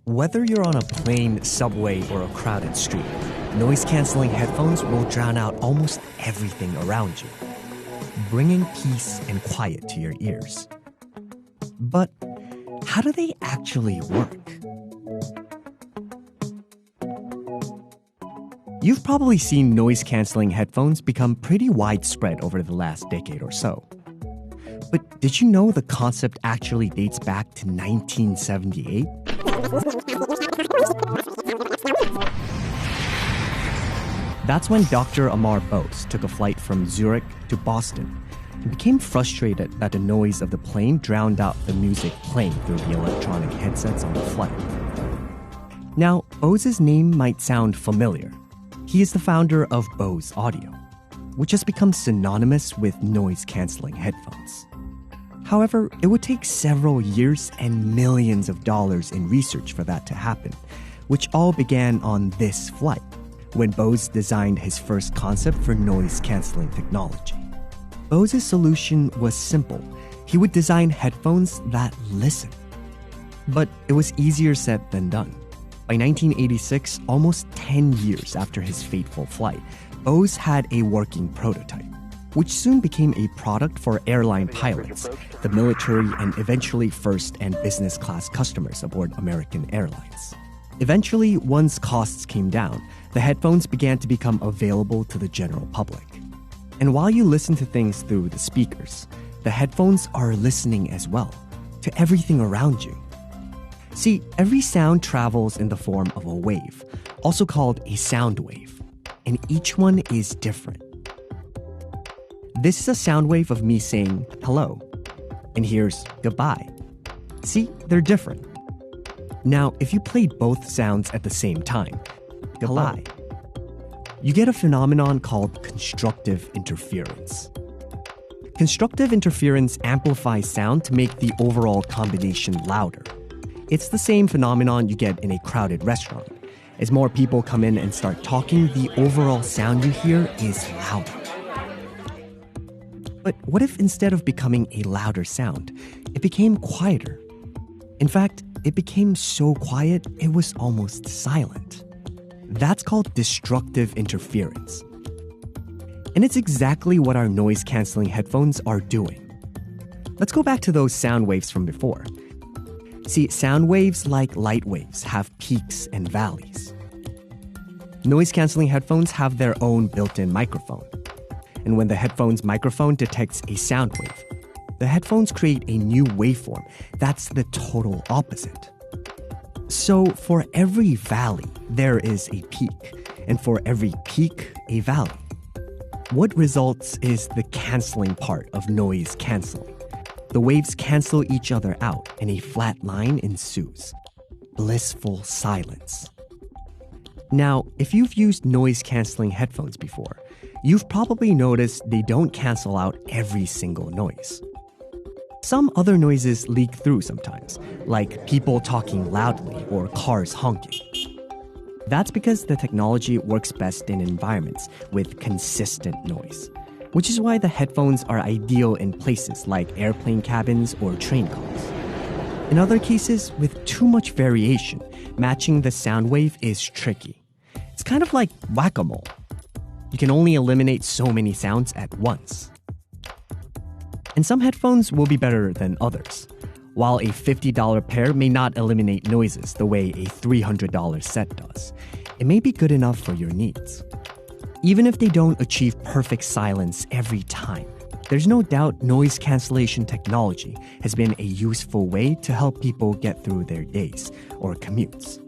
Whether you're on a plane, subway, or a crowded street, noise-canceling headphones will drown out almost everything around you, bringing peace and quiet to your ears. But how do they actually work? You've probably seen noise-canceling headphones become pretty widespread over the last decade or so. But did you know the concept actually dates back to 1978? That's when Dr. Amar Bose took a flight from Zurich to Boston and became frustrated that the noise of the plane drowned out the music playing through the electronic headsets on the flight. Now, Bose's name might sound familiar. He is the founder of Bose Audio, which has become synonymous with noise-canceling headphones. However, it would take several years and millions of dollars in research for that to happen, which all began on this flight, when Bose designed his first concept for noise-canceling technology. Bose's solution was simple. He would design headphones that listen. But it was easier said than done. By 1986, almost 10 years after his fateful flight, Bose had a working prototype, which soon became a product for airline pilots, the military, and eventually first and business class customers aboard American Airlines. Eventually, once costs came down, the headphones began to become available to the general public. And while you listen to things through the speakers, the headphones are listening as well, to everything around you. See, every sound travels in the form of a wave, also called a sound wave, and each one is different. This is a sound wave of me saying hello, and here's goodbye. See, they're different. Now, if you played both sounds at the same time, goodbye, you get a phenomenon called constructive interference. Constructive interference amplifies sound to make the overall combination louder. It's the same phenomenon you get in a crowded restaurant. As more people come in and start talking, the overall sound you hear is louder. But what if instead of becoming a louder sound, it became quieter? In fact, it became so quiet, it was almost silent. That's called destructive interference. And it's exactly what our noise-canceling headphones are doing. Let's go back to those sound waves from before. See, sound waves, like light waves, have peaks and valleys. Noise-canceling headphones have their own built-in microphone. And when the headphone's microphone detects a sound wave, the headphones create a new waveform that's the total opposite. So for every valley, there is a peak, and for every peak, a valley. What results is the canceling part of noise canceling. The waves cancel each other out, and a flat line ensues. Blissful silence. Now, if you've used noise-canceling headphones before, you've probably noticed they don't cancel out every single noise. Some other noises leak through sometimes, like people talking loudly or cars honking. That's because the technology works best in environments with consistent noise, which is why the headphones are ideal in places like airplane cabins or train cars. In other cases, with too much variation, matching the sound wave is tricky. It's kind of like whack-a-mole. You can only eliminate so many sounds at once. And some headphones will be better than others. While a $50 pair may not eliminate noises the way a $300 set does, it may be good enough for your needs. Even if they don't achieve perfect silence every time, there's no doubt noise cancellation technology has been a useful way to help people get through their days or commutes.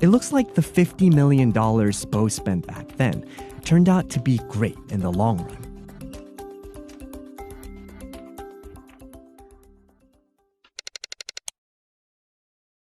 It looks like the $50 million Bose spent back then turned out to be great in the long run.